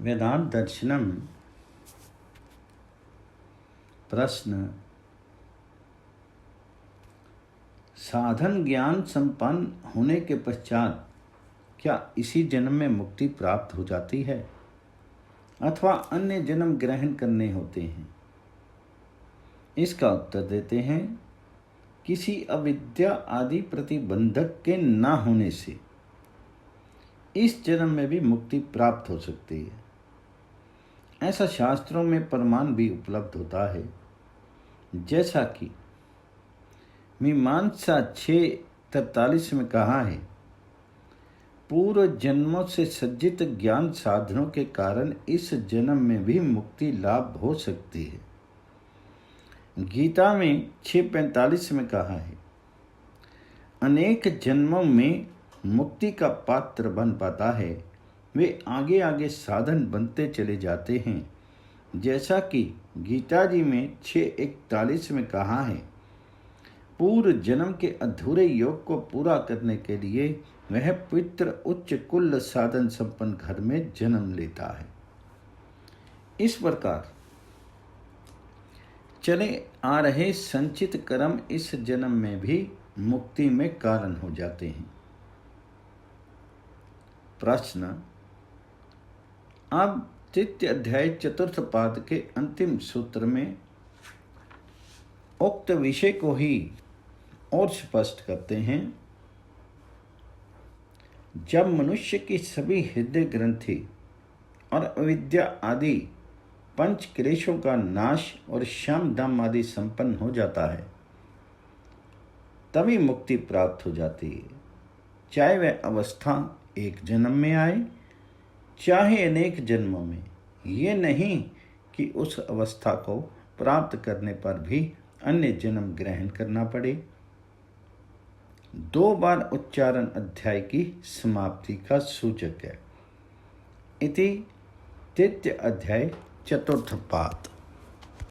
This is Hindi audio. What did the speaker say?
वेदांत दर्शनम प्रश्न। साधन ज्ञान संपन्न होने के पश्चात क्या इसी जन्म में मुक्ति प्राप्त हो जाती है अथवा अन्य जन्म ग्रहण करने होते हैं? इसका उत्तर देते हैं, किसी अविद्या आदि प्रतिबंधक के न होने से इस जन्म में भी मुक्ति प्राप्त हो सकती है। ऐसा शास्त्रों में प्रमाण भी उपलब्ध होता है, जैसा कि मीमांसा 6:43 में कहा है, पूर्व जन्मों से सज्जित ज्ञान साधनों के कारण इस जन्म में भी मुक्ति लाभ हो सकती है। गीता में 6:45 में कहा है, अनेक जन्मों में मुक्ति का पात्र बन पाता है, वे आगे आगे साधन बनते चले जाते हैं। जैसा कि गीता जी में 6:41 में कहा है, पूर्व जन्म के अधूरे योग को पूरा करने के लिए वह पवित्र उच्च कुल साधन संपन्न घर में जन्म लेता है। इस प्रकार चले आ रहे संचित कर्म इस जन्म में भी मुक्ति में कारण हो जाते हैं। प्रश्न। अब 3 अध्याय 4 पाद के अंतिम सूत्र में उक्त विषय को ही और स्पष्ट करते हैं। जब मनुष्य की सभी हृदय ग्रंथि और अविद्या आदि पंच क्लेशों का नाश और शम दम आदि संपन्न हो जाता है, तभी मुक्ति प्राप्त हो जाती है। चाहे वह अवस्था एक जन्म में आए, चाहे अनेक जन्मों में। ये नहीं कि उस अवस्था को प्राप्त करने पर भी अन्य जन्म ग्रहण करना पड़े। 2 बार उच्चारण अध्याय की समाप्ति का सूचक है। इति 3 अध्याय 4 पाद।